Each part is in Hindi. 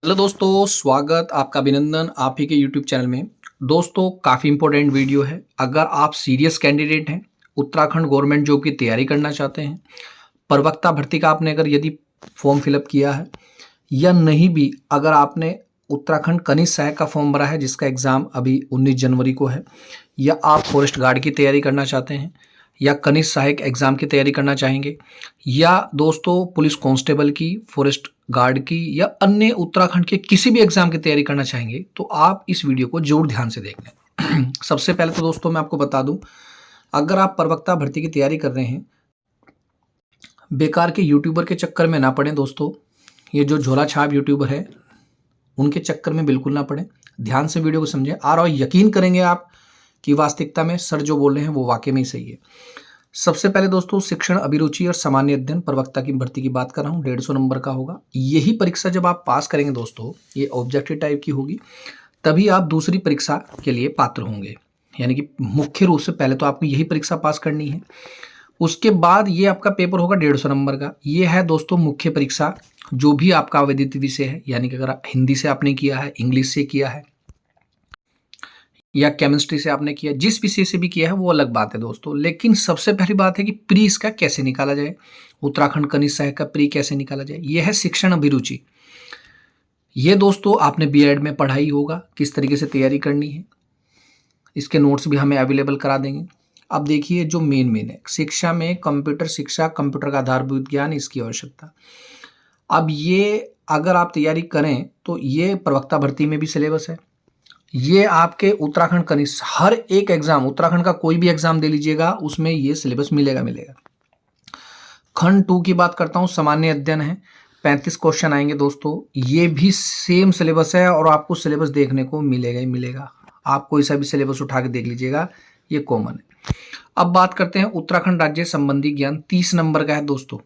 हेलो दोस्तों, स्वागत आपका अभिनंदन आप ही के यूट्यूब चैनल में। दोस्तों, काफ़ी इंपॉर्टेंट वीडियो है। अगर आप सीरियस कैंडिडेट हैं, उत्तराखंड गवर्नमेंट जॉब की तैयारी करना चाहते हैं, प्रवक्ता भर्ती का आपने अगर यदि फॉर्म फिलअप किया है या नहीं भी, अगर आपने उत्तराखंड कनिष्ठ सहायक का फॉर्म भरा है जिसका एग्ज़ाम अभी 19 जनवरी को है, या आप फॉरेस्ट गार्ड की तैयारी करना चाहते हैं या कनिष्ठ सहायक एग्ज़ाम की तैयारी करना चाहेंगे, या दोस्तों पुलिस कांस्टेबल की, फॉरेस्ट गार्ड की या अन्य उत्तराखंड के किसी भी एग्ज़ाम की तैयारी करना चाहेंगे, तो आप इस वीडियो को ज़रूर ध्यान से देख लें। सबसे पहले तो दोस्तों मैं आपको बता दूं, अगर आप प्रवक्ता भर्ती की तैयारी कर रहे हैं, बेकार के यूट्यूबर के चक्कर में ना पड़ें दोस्तों। ये जो झोला छाप यूट्यूबर है उनके चक्कर में बिल्कुल ना पड़ें। ध्यान से वीडियो को समझें और यकीन करेंगे आप कि वास्तविकता में सर जो बोल रहे हैं वो वाकई में ही सही है। सबसे पहले दोस्तों, शिक्षण अभिरुचि और सामान्य अध्ययन प्रवक्ता की भर्ती की बात कर रहा हूँ, 150 नंबर का होगा। यही परीक्षा जब आप पास करेंगे दोस्तों, ये ऑब्जेक्टिव टाइप की होगी, तभी आप दूसरी परीक्षा के लिए पात्र होंगे। यानी कि मुख्य रूप से पहले तो आपको यही परीक्षा पास करनी है, उसके बाद ये आपका पेपर होगा 150 नंबर का। ये है दोस्तों मुख्य परीक्षा, जो भी आपका आवेदित विषय है, यानी कि अगर हिंदी से आपने किया है, इंग्लिश से किया है या केमिस्ट्री से आपने किया, जिस विषय से भी किया है वो अलग बात है दोस्तों। लेकिन सबसे पहली बात है कि प्री इसका कैसे निकाला जाए, उत्तराखंड कनिष्ठ सहायक का प्री कैसे निकाला जाए। यह है शिक्षण अभिरुचि। ये दोस्तों आपने बीएड में पढ़ाई होगा, किस तरीके से तैयारी करनी है, इसके नोट्स भी हमें अवेलेबल करा देंगे। अब देखिए जो मेन है, शिक्षा में कंप्यूटर शिक्षा, कंप्यूटर का आधारभूत ज्ञान, इसकी आवश्यकता। अब ये अगर आप तैयारी करें तो ये प्रवक्ता भर्ती में भी सिलेबस है। ये आपके उत्तराखंड कनिष्ठ हर एक एग्जाम, उत्तराखंड का कोई भी एग्जाम दे लीजिएगा, उसमें ये सिलेबस मिलेगा। खंड 2 की बात करता हूँ, सामान्य अध्ययन है, 35 क्वेश्चन आएंगे दोस्तों। ये भी सेम सिलेबस है और आपको सिलेबस देखने को मिलेगा ही मिलेगा। आप कोई सा भी सिलेबस उठा के देख लीजिएगा, ये कॉमन है। अब बात करते हैं उत्तराखंड राज्य संबंधी ज्ञान, 30 नंबर का है दोस्तों।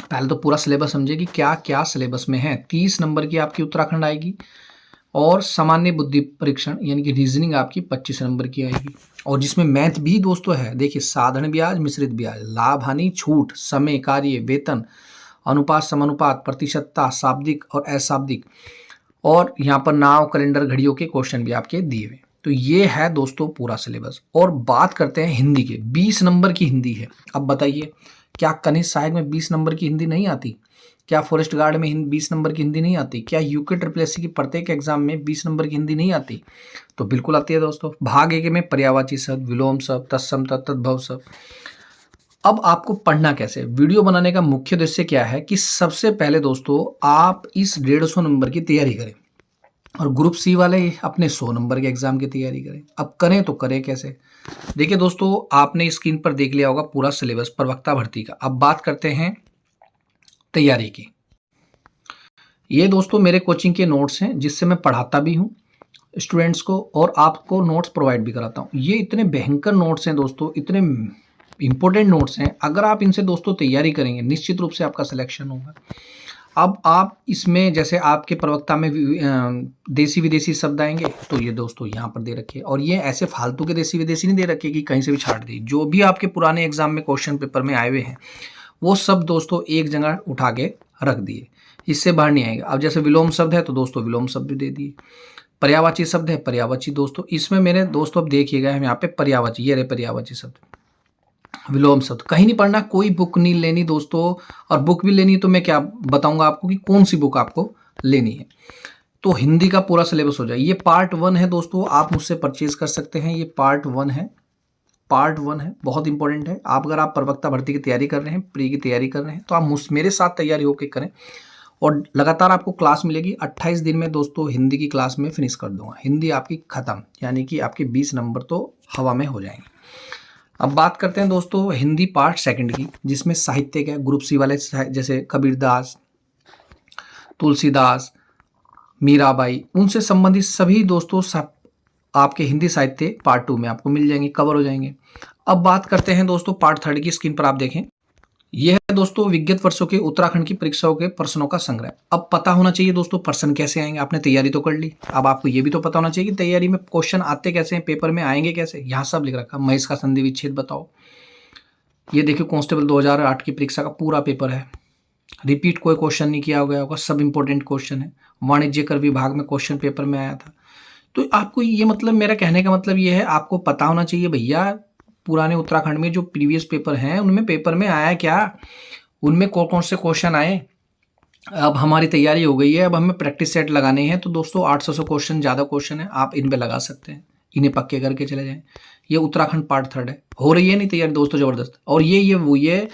पहले तो पूरा सिलेबस समझिए कि क्या क्या सिलेबस में है। 30 नंबर की आपकी उत्तराखंड आएगी और सामान्य बुद्धि परीक्षण यानी कि रीजनिंग आपकी 25 नंबर की आएगी, और जिसमें मैथ भी दोस्तों है। देखिए, साधारण ब्याज, मिश्रित ब्याज, लाभ हानि, छूट, समय, कार्य, वेतन, अनुपात, समानुपात, प्रतिशतता, शाब्दिक और अशाब्दिक, और यहाँ पर नाव, कैलेंडर, घड़ियों के क्वेश्चन भी आपके दिए हुए। तो ये है दोस्तों पूरा सिलेबस। और बात करते हैं हिंदी के, 20 नंबर की हिंदी है। अब बताइए, क्या कनिष्ठ सहायक में 20 नंबर की हिंदी नहीं आती? क्या फॉरेस्ट गार्ड में 20 नंबर की हिंदी नहीं आती? क्या यूके SSS की प्रत्येक एग्जाम में 20 नंबर की हिंदी नहीं आती? तो बिल्कुल आती है दोस्तों। भाग 1 में पर्यायवाची शब्द, विलोम शब्द, तत्सम शब्द, तद्भव शब्द। अब आपको पढ़ना कैसे, वीडियो बनाने का मुख्य उद्देश्य क्या है कि सबसे पहले दोस्तों आप इस 150 नंबर की तैयारी करें, और ग्रुप सी वाले अपने 100 नंबर के एग्जाम की तैयारी करें। अब करें तो करें कैसे? देखिए दोस्तों, आपने स्क्रीन पर देख लिया होगा पूरा सिलेबस प्रवक्ता भर्ती का। अब बात करते हैं तैयारी की। ये दोस्तों मेरे कोचिंग के नोट्स हैं, जिससे मैं पढ़ाता भी हूँ स्टूडेंट्स को और आपको नोट्स प्रोवाइड भी कराता हूँ। ये इतने भयंकर नोट्स हैं दोस्तों, इतने इंपॉर्टेंट नोट्स हैं। अगर आप इनसे दोस्तों तैयारी करेंगे, निश्चित रूप से आपका सिलेक्शन होगा। अब आप इसमें जैसे आपके प्रवक्ता में देसी विदेशी शब्द आएंगे, तो ये दोस्तों यहाँ पर दे रखे, और ये ऐसे फालतू के देसी विदेशी नहीं दे रखे कि कहीं से भी छाट दी। जो भी आपके पुराने एग्जाम में क्वेश्चन पेपर में आए हुए हैं, वो सब दोस्तों एक जगह उठा के रख दिए, इससे बाहर नहीं आएगा। अब जैसे विलोम शब्द है तो दोस्तों विलोम शब्द भी दे दिए। पर्यायवाची शब्द है, पर्यायवाची दोस्तों, इसमें मैंने दोस्तों अब देखिएगा हम यहाँ पे पर्यायवाची, ये रहे पर्यायवाची शब्द, विलोम शब्द। कहीं नहीं पढ़ना, कोई बुक नहीं लेनी दोस्तों, और बुक भी लेनी तो मैं क्या बताऊंगा आपको कि कौन सी बुक आपको लेनी है। तो हिंदी का पूरा सिलेबस हो जाए। ये पार्ट 1 है दोस्तों, आप मुझसे परचेज कर सकते हैं। ये पार्ट 1 है, बहुत इंपॉर्टेंट है। आप अगर आप प्रवक्ता भर्ती की तैयारी कर रहे हैं, प्री की तैयारी कर रहे हैं, तो आप मेरे साथ तैयारी होकर करें, और लगातार आपको क्लास मिलेगी। 28 दिन में दोस्तों हिंदी की क्लास में फिनिश कर दूंगा। हिंदी आपकी खत्म, यानी कि आपके 20 नंबर तो हवा में हो जाएंगे। अब बात करते हैं दोस्तों हिंदी पार्ट 2 की, जिसमें साहित्य का ग्रुप सी वाले जैसे कबीरदास, तुलसीदास, मीराबाई, उनसे संबंधित सभी दोस्तों सब आपके हिंदी साहित्य पार्ट 2 में आपको मिल जाएंगे, कवर हो जाएंगे। अब बात करते हैं दोस्तों पार्ट 3 की। स्क्रीन पर आप देखें, यह है दोस्तों विगत वर्षों के उत्तराखंड की परीक्षाओं के प्रश्नों का संग्रह। अब पता होना चाहिए दोस्तों प्रश्न कैसे आएंगे। आपने तैयारी तो कर ली, अब आपको यह भी तो पता होना चाहिए कि तैयारी में क्वेश्चन आते कैसे हैं, पेपर में आएंगे कैसे। यहाँ सब लिख रखा, महेश का संधि विच्छेद बताओ। ये देखिए कांस्टेबल 2008 की परीक्षा का पूरा पेपर है। रिपीट कोई क्वेश्चन नहीं किया गया होगा, सब इंपॉर्टेंट क्वेश्चन है। वाणिज्य कर विभाग में क्वेश्चन पेपर में आया था। तो आपको ये मतलब मेरा कहने का मतलब ये है, आपको पता होना चाहिए भैया पुराने उत्तराखंड में जो प्रीवियस पेपर हैं उनमें पेपर में आया क्या, उनमें कौन कौन से क्वेश्चन आए। अब हमारी तैयारी हो गई है, अब हमें प्रैक्टिस सेट लगाने हैं। तो दोस्तों 800 से क्वेश्चन ज़्यादा क्वेश्चन है, आप इन पे लगा सकते हैं, इन्हें पक्के करके चले जाएं। ये उत्तराखंड पार्ट 3 है, हो रही है नहीं तैयारी दोस्तों ज़बरदस्त। और ये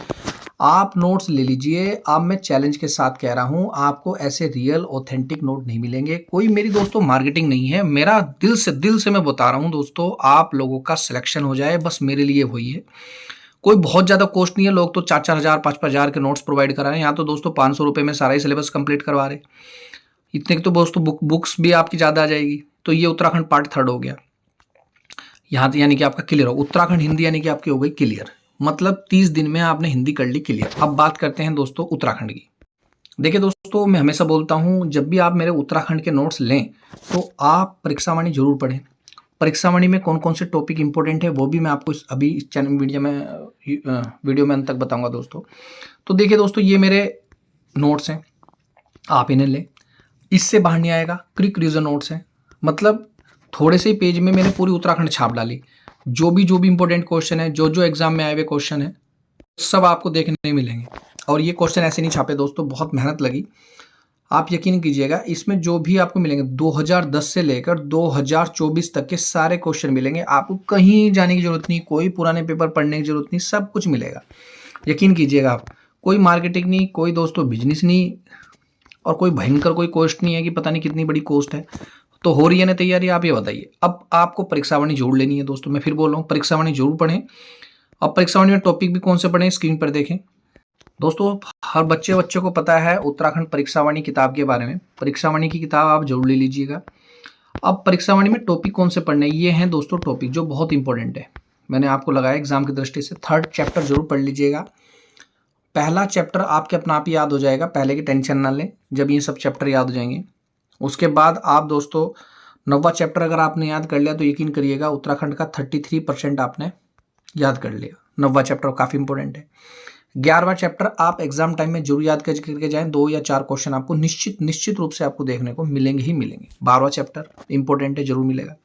आप नोट्स ले लीजिए। अब मैं चैलेंज के साथ कह रहा हूँ, आपको ऐसे रियल ऑथेंटिक नोट नहीं मिलेंगे। कोई मेरी दोस्तों मार्केटिंग नहीं है, मेरा दिल से मैं बता रहा हूँ दोस्तों, आप लोगों का सिलेक्शन हो जाए बस मेरे लिए वही है। कोई बहुत ज़्यादा कॉस्ट नहीं है, लोग तो 4-4 हज़ार 5-5 हज़ार के नोट्स प्रोवाइड करा रहे हैं। यहाँ तो दोस्तों 500 रुपये में सारा ही सिलेबस कंप्लीट करवा रहे। इतने की तो दोस्तों बुक्स भी आपकी ज़्यादा आ जाएगी। तो ये उत्तराखंड पार्ट 3 हो गया, यहाँ यानी कि आपका क्लियर हो। उत्तराखंड हिंदी यानी कि आपकी हो गई क्लियर, मतलब 30 दिन में आपने हिंदी कर ली क्लियर। अब बात करते हैं दोस्तों उत्तराखंड की। देखिए दोस्तों, मैं हमेशा बोलता हूँ जब भी आप मेरे उत्तराखंड के नोट्स लें तो आप परीक्षावाणी जरूर पढ़ें। परीक्षावाणी में कौन कौन से टॉपिक इंपॉर्टेंट है वो भी मैं आपको अभी इस चैनल वीडियो में अंत तक बताऊंगा दोस्तों। तो देखिए दोस्तों, ये मेरे नोट्स हैं, आप इन्हें लें, इससे बाहर नहीं आएगा। क्विक रिविजन नोट्स हैं, मतलब थोड़े से ही पेज में मैंने पूरी उत्तराखंड छाप डाली। जो भी इंपॉर्टेंट क्वेश्चन है, जो एग्जाम में आए हुए क्वेश्चन है, सब आपको देखने मिलेंगे। और ये क्वेश्चन ऐसे नहीं छापे दोस्तों, बहुत मेहनत लगी। आप यकीन कीजिएगा, इसमें जो भी आपको मिलेंगे 2010 से लेकर 2024 तक के सारे क्वेश्चन मिलेंगे। आपको कहीं जाने की जरूरत नहीं, कोई पुराने पेपर पढ़ने की जरूरत नहीं, सब कुछ मिलेगा। यकीन कीजिएगा आप, कोई मार्केटिंग नहीं, कोई दोस्तों बिजनेस नहीं, और कोई भयंकर कोई कॉस्ट नहीं है कि पता नहीं कितनी बड़ी कॉस्ट है। तो हो रही है ना तैयारी, आप ये बताइए। अब आपको परीक्षावाणी जरूर लेनी है दोस्तों, मैं फिर बोल रहा हूँ परीक्षावाणी जरूर पढ़ें। अब परीक्षावाणी में टॉपिक भी कौन से पढ़ें, स्क्रीन पर देखें दोस्तों। हर बच्चे को पता है उत्तराखंड परीक्षावाणी किताब के बारे में। परीक्षावाणी की किताब आप जरूर ले लीजिएगा। अब परीक्षावाणी में टॉपिक कौन से पढ़ने, ये हैं दोस्तों टॉपिक जो बहुत इंपॉर्टेंट है, मैंने आपको लगाया एग्जाम की दृष्टि से। 3rd चैप्टर जरूर पढ़ लीजिएगा। पहला चैप्टर आपके अपना आप ही याद हो जाएगा, पहले की टेंशन ना लें, जब ये सब चैप्टर याद हो जाएंगे उसके बाद आप दोस्तों 9वां चैप्टर अगर आपने याद कर लिया तो यकीन करिएगा उत्तराखंड का 33% आपने याद कर लिया। 9वां चैप्टर काफ़ी इंपॉर्टेंट है। 11वां चैप्टर आप एग्जाम टाइम में जरूर याद करके जाएं, 2 या 4 क्वेश्चन आपको निश्चित रूप से आपको देखने को मिलेंगे ही मिलेंगे। 12वां चैप्टर इंपॉर्टेंट है, जरूर मिलेगा।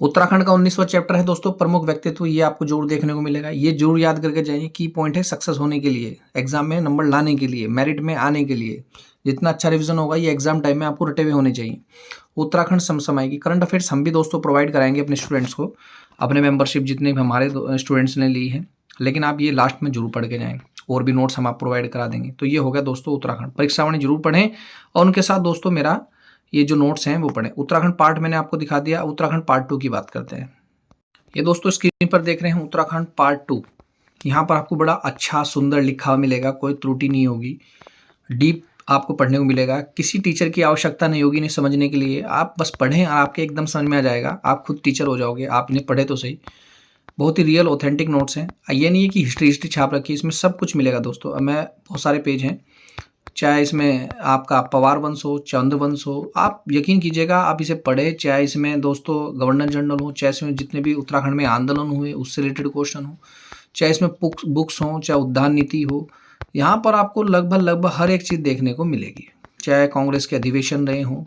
उत्तराखंड का 19वां चैप्टर है दोस्तों प्रमुख व्यक्तित्व, ये आपको जरूर देखने को मिलेगा। ये जरूर याद करके जाइए, की पॉइंट है सक्सेस होने के लिए, एग्जाम में नंबर लाने के लिए, मेरिट में आने के लिए। जितना अच्छा रिवीजन होगा ये एग्जाम टाइम में आपको रटे हुए होने चाहिए। उत्तराखंड समसामयिकी करंट अफेयर्स हम भी दोस्तों प्रोवाइड कराएंगे अपने स्टूडेंट्स को, अपने मेंबरशिप जितने भी हमारे स्टूडेंट्स ने ली है। लेकिन आप ये लास्ट में जरूर पढ़ के जाएं, और भी नोट्स हम आप प्रोवाइड करा देंगे। तो ये हो गया दोस्तों उत्तराखंड। परीक्षावाणी जरूर पढ़ें और उनके साथ दोस्तों मेरा ये जो नोट्स हैं वो पढ़ें। उत्तराखंड पार्ट मैंने आपको दिखा दिया, उत्तराखंड पार्ट 2 की बात करते हैं। ये दोस्तों स्क्रीन पर देख रहे हैं उत्तराखंड पार्ट 2। यहाँ पर आपको बड़ा अच्छा सुंदर लिखा हुआ मिलेगा, कोई त्रुटि नहीं होगी, डीप आपको पढ़ने को मिलेगा। किसी टीचर की आवश्यकता नहीं होगी इन्हें समझने के लिए, आप बस पढ़ें और आपके एकदम समझ में आ जाएगा, आप खुद टीचर हो जाओगे। आप इन्हें पढ़े तो सही, बहुत ही रियल ऑथेंटिक नोट्स हैं। ये नहीं है कि हिस्ट्री छाप रखी है, इसमें सब कुछ मिलेगा दोस्तों। अब मैं बहुत सारे पेज हैं, चाहे इसमें आपका पवार वंश हो, चंद वंश हो, आप यकीन कीजिएगा आप इसे पढ़े। चाहे इसमें दोस्तों गवर्नर जनरल हो, चाहे इसमें जितने भी उत्तराखंड में आंदोलन हुए उससे रिलेटेड क्वेश्चन हो, चाहे इसमें बुक्स हो, चाहे उद्यान नीति हो, यहाँ पर आपको लगभग हर एक चीज़ देखने को मिलेगी। चाहे कांग्रेस के अधिवेशन रहे हों,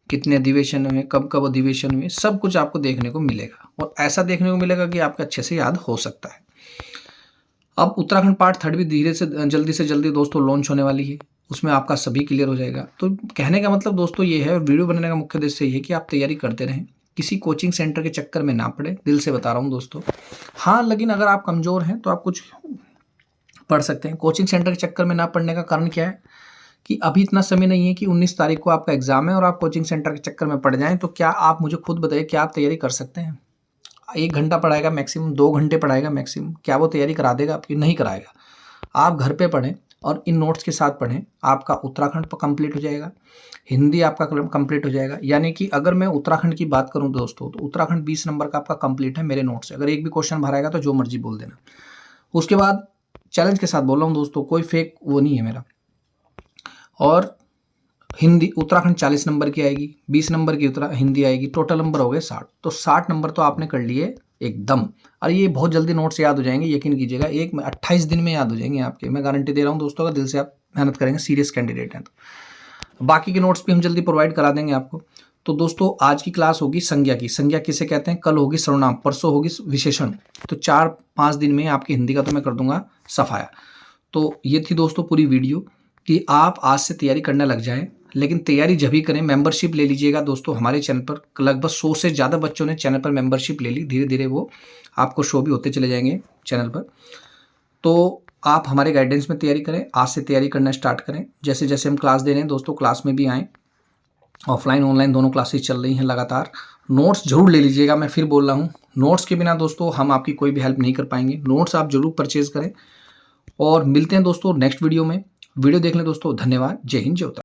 कितने अधिवेशन हुए, कब अधिवेशन हुए, सब कुछ आपको देखने को मिलेगा। और ऐसा देखने को मिलेगा कि आपको अच्छे से याद हो सकता है। अब उत्तराखंड पार्ट 3 भी धीरे से जल्दी दोस्तों लॉन्च होने वाली है, उसमें आपका सभी क्लियर हो जाएगा। तो कहने का मतलब दोस्तों ये है, वीडियो बनाने का मुख्य उद्देश्य ये है कि आप तैयारी करते रहें, किसी कोचिंग सेंटर के चक्कर में ना पड़े, दिल से बता रहा हूँ दोस्तों। हाँ, लेकिन अगर आप कमज़ोर हैं तो आप कुछ पढ़ सकते हैं। कोचिंग सेंटर के चक्कर में ना पढ़ने का कारण क्या है कि अभी इतना समय नहीं है कि 19 तारीख को आपका एग्जाम है और आप कोचिंग सेंटर के चक्कर में पड़ जाएं। तो क्या आप मुझे खुद बताइए, क्या आप तैयारी कर सकते हैं? 1 घंटा पढ़ाएगा मैक्सिमम, 2 घंटे पढ़ाएगा मैक्सिमम, क्या वो तैयारी करा देगा आपकी? नहीं कराएगा। आप घर पे पढ़ें और इन नोट्स के साथ पढ़ें, आपका उत्तराखंड पर कंप्लीट हो जाएगा, हिंदी आपका कंप्लीट हो जाएगा। यानी कि अगर मैं उत्तराखंड की बात करूं दोस्तों, तो उत्तराखंड 20 नंबर का आपका कंप्लीट है मेरे नोट से। अगर एक भी क्वेश्चन बाहर आएगा तो जो मर्जी बोल देना। उसके बाद चैलेंज के साथ बोल रहा हूँ दोस्तों, कोई फेक वो नहीं है मेरा। और हिंदी उत्तराखंड 40 नंबर की आएगी, 20 नंबर की हिंदी आएगी, टोटल नंबर हो गए 60। तो 60 नंबर तो आपने कर लिए एकदम। और ये बहुत जल्दी नोट्स याद हो जाएंगे, यकीन कीजिएगा, 28 दिन में याद हो जाएंगे आपके, मैं गारंटी दे रहा हूँ दोस्तों। अगर दिल से आप मेहनत करेंगे, सीरियस कैंडिडेट हैं तो बाकी के नोट्स भी हम जल्दी प्रोवाइड करा देंगे आपको। तो दोस्तों आज की क्लास होगी संज्ञा की। संज्ञा किसे कहते हैं? कल होगी सर्वनाम, परसों होगी विशेषण। तो 4-5 दिन में आपकी हिंदी का तो मैं कर दूंगा सफाया। तो ये थी दोस्तों पूरी वीडियो कि आप आज से तैयारी करने लग जाएं। लेकिन तैयारी जब ही करें, मेंबरशिप ले लीजिएगा दोस्तों हमारे चैनल पर। लगभग 100 से ज़्यादा बच्चों ने चैनल पर मेंबरशिप ले ली, धीरे धीरे वो आपको शो भी होते चले जाएंगे चैनल पर। तो आप हमारे गाइडेंस में तैयारी करें, आज से तैयारी करना स्टार्ट करें। जैसे जैसे हम क्लास दे रहे हैं दोस्तों, क्लास में भी आएँ। ऑफलाइन ऑनलाइन दोनों क्लासेस चल रही हैं लगातार। नोट्स जरूर ले लीजिएगा, मैं फिर बोल रहा हूँ, नोट्स के बिना दोस्तों हम आपकी कोई भी हेल्प नहीं कर पाएंगे। नोट्स आप जरूर परचेज करें। और मिलते हैं दोस्तों नेक्स्ट वीडियो में। वीडियो देखने दोस्तों धन्यवाद। जय हिंद, जय उत्तराखंड।